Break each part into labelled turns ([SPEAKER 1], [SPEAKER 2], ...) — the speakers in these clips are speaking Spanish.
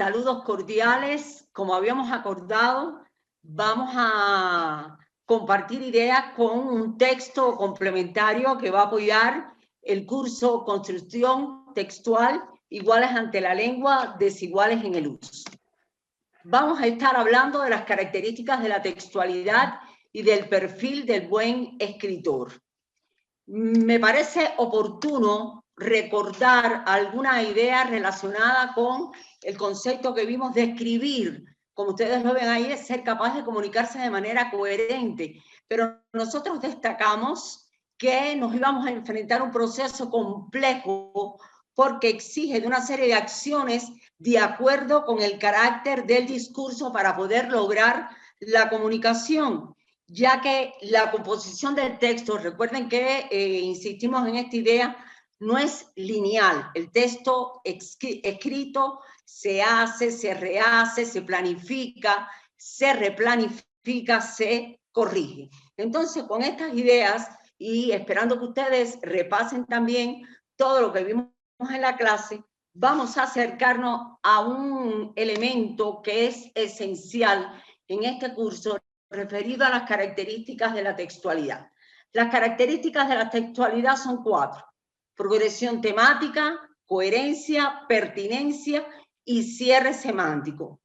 [SPEAKER 1] Saludos cordiales. Como habíamos acordado, vamos a compartir ideas con un texto complementario que va a apoyar el curso Construcción Textual, iguales ante la lengua, desiguales en el uso. Vamos a estar hablando de las características de la textualidad y del perfil del buen escritor. Me parece oportuno recordar alguna idea relacionada con el concepto que vimos de escribir. Como ustedes lo ven ahí, es ser capaz de comunicarse de manera coherente. Pero nosotros destacamos que nos íbamos a enfrentar a un proceso complejo porque exige de una serie de acciones de acuerdo con el carácter del discurso para poder lograr la comunicación, ya que la composición del texto, recuerden que insistimos en esta idea, no es lineal. El texto escrito se hace, se rehace, se planifica, se replanifica, se corrige. Entonces, con estas ideas y esperando que ustedes repasen también todo lo que vimos en la clase, vamos a acercarnos a un elemento que es esencial en este curso referido a las características de la textualidad. Las características de la textualidad son 4: progresión temática, coherencia, pertinencia y cierre semántico.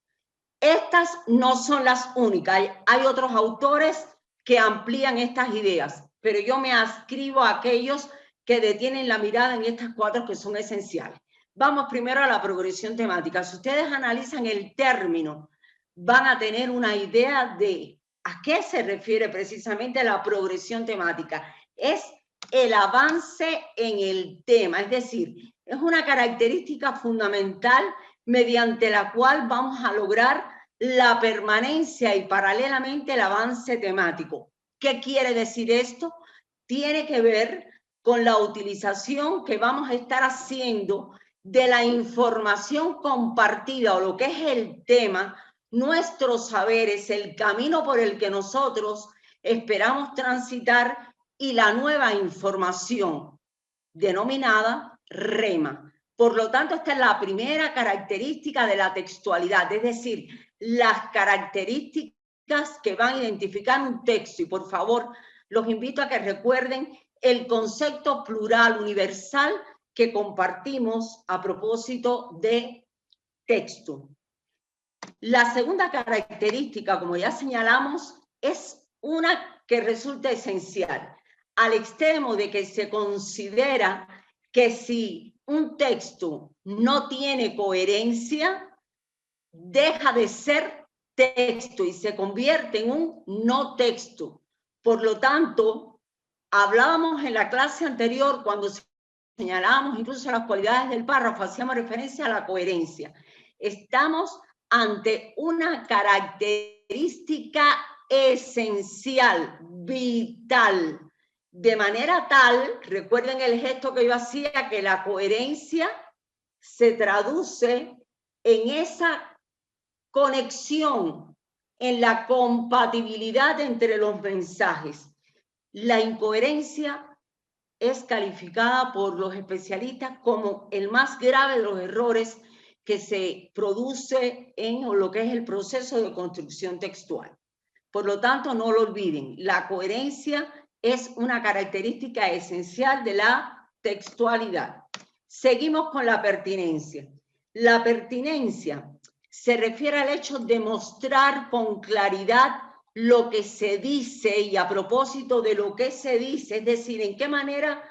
[SPEAKER 1] Estas no son las únicas, hay otros autores que amplían estas ideas, pero yo me adscribo a aquellos que detienen la mirada en estas 4 que son esenciales. Vamos primero a la progresión temática. Si ustedes analizan el término, van a tener una idea de a qué se refiere precisamente la progresión temática. Es el avance en el tema, es decir, es una característica fundamental mediante la cual vamos a lograr la permanencia y paralelamente el avance temático. ¿Qué quiere decir esto? Tiene que ver con la utilización que vamos a estar haciendo de la información compartida o lo que es el tema, nuestros saberes, el camino por el que nosotros esperamos transitar y la nueva información denominada rema. Por lo tanto, esta es la primera característica de la textualidad, es decir, las características que van a identificar un texto. Y por favor, los invito a que recuerden el concepto plural universal que compartimos a propósito de texto. La segunda característica, como ya señalamos, es una que resulta esencial, al extremo de que se considera que si un texto no tiene coherencia, deja de ser texto y se convierte en un no texto. Por lo tanto, hablábamos en la clase anterior, cuando señalábamos incluso las cualidades del párrafo, hacíamos referencia a la coherencia. Estamos ante una característica esencial, vital, de manera tal, recuerden el gesto que yo hacía, que la coherencia se traduce en esa conexión, en la compatibilidad entre los mensajes. La incoherencia es calificada por los especialistas como el más grave de los errores que se produce en lo que es el proceso de construcción textual. Por lo tanto, no lo olviden, la coherencia es una característica esencial de la textualidad. Seguimos con la pertinencia. La pertinencia se refiere al hecho de mostrar con claridad lo que se dice y a propósito de lo que se dice, es decir, en qué manera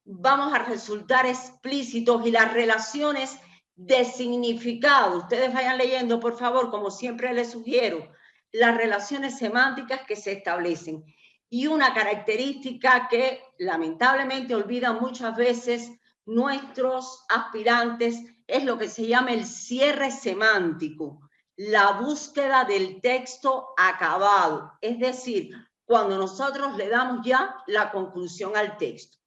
[SPEAKER 1] vamos a resultar explícitos y las relaciones de significado. Ustedes vayan leyendo, por favor, como siempre les sugiero, las relaciones semánticas que se establecen. Y una característica que lamentablemente olvidan muchas veces nuestros aspirantes es lo que se llama el cierre semántico, la búsqueda del texto acabado, es decir, cuando nosotros le damos ya la conclusión al texto.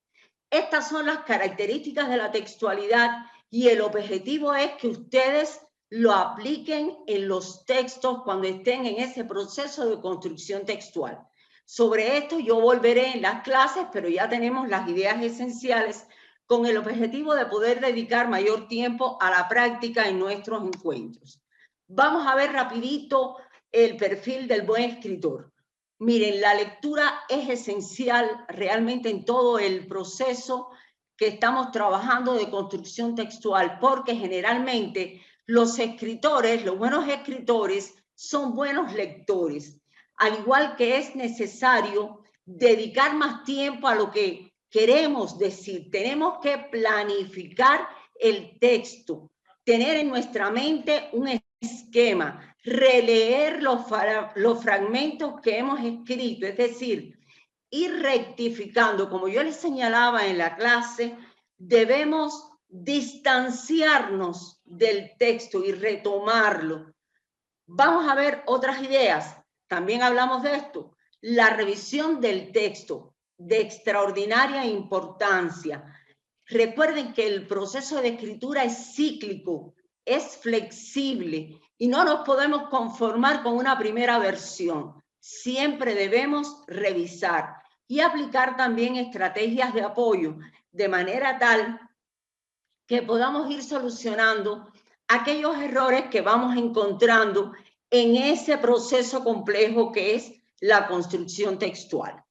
[SPEAKER 1] Estas son las características de la textualidad y el objetivo es que ustedes lo apliquen en los textos cuando estén en ese proceso de construcción textual. Sobre esto yo volveré en las clases, pero ya tenemos las ideas esenciales con el objetivo de poder dedicar mayor tiempo a la práctica en nuestros encuentros. Vamos a ver rapidito el perfil del buen escritor. Miren, la lectura es esencial realmente en todo el proceso que estamos trabajando de construcción textual, porque generalmente los escritores, los buenos escritores, son buenos lectores, al igual que es necesario dedicar más tiempo a lo que queremos decir. Tenemos que planificar el texto, tener en nuestra mente un esquema, releer los fragmentos que hemos escrito, es decir, ir rectificando. Como yo les señalaba en la clase, debemos distanciarnos del texto y retomarlo. Vamos a ver otras ideas. También hablamos de esto. La revisión del texto, de extraordinaria importancia. Recuerden que el proceso de escritura es cíclico, es flexible y no nos podemos conformar con una primera versión. Siempre debemos revisar y aplicar también estrategias de apoyo, de manera tal que podamos ir solucionando aquellos errores que vamos encontrando en ese proceso complejo que es la construcción textual.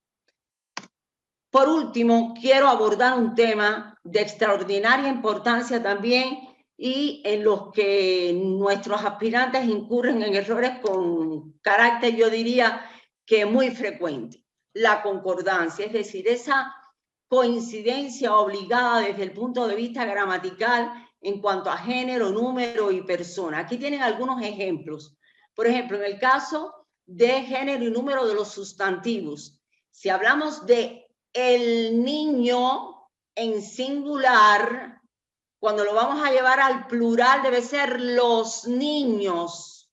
[SPEAKER 1] Por último, quiero abordar un tema de extraordinaria importancia también y en los que nuestros aspirantes incurren en errores con carácter, yo diría, que muy frecuente. La concordancia, es decir, esa coincidencia obligada desde el punto de vista gramatical en cuanto a género, número y persona. Aquí tienen algunos ejemplos. Por ejemplo, en el caso de género y número de los sustantivos, si hablamos de el niño en singular, cuando lo vamos a llevar al plural debe ser los niños.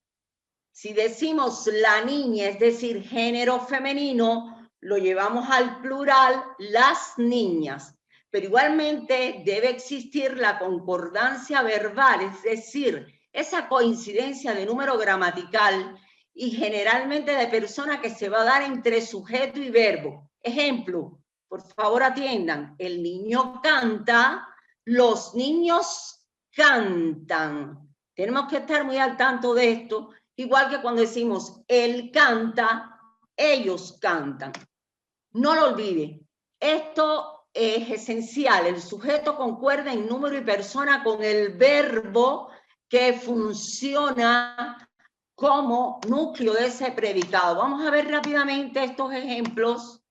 [SPEAKER 1] Si decimos la niña, es decir, género femenino, lo llevamos al plural, las niñas. Pero igualmente debe existir la concordancia verbal, es decir, esa coincidencia de número gramatical y generalmente de persona que se va a dar entre sujeto y verbo. Ejemplo, por favor atiendan, el niño canta, los niños cantan. Tenemos que estar muy al tanto de esto, igual que cuando decimos él canta, ellos cantan. No lo olvide, esto es esencial, el sujeto concuerda en número y persona con el verbo que funciona como núcleo de ese predicado. Vamos a ver rápidamente estos ejemplos.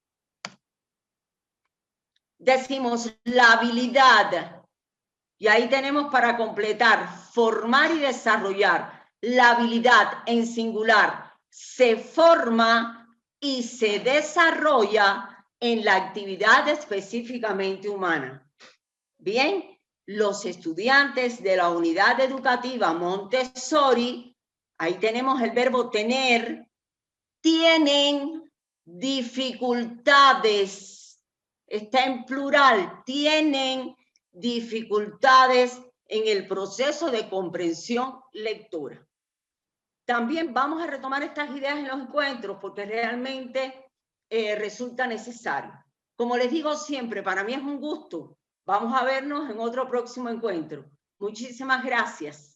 [SPEAKER 1] Decimos la habilidad, y ahí tenemos para completar, formar y desarrollar. La habilidad en singular se forma y se desarrolla en la actividad específicamente humana. Bien, los estudiantes de la unidad educativa Montessori, ahí tenemos el verbo tener, tienen dificultades. Está en plural, tienen dificultades en el proceso de comprensión lectora. También vamos a retomar estas ideas en los encuentros porque realmente resulta necesario. Como les digo siempre, para mí es un gusto. Vamos a vernos en otro próximo encuentro. Muchísimas gracias.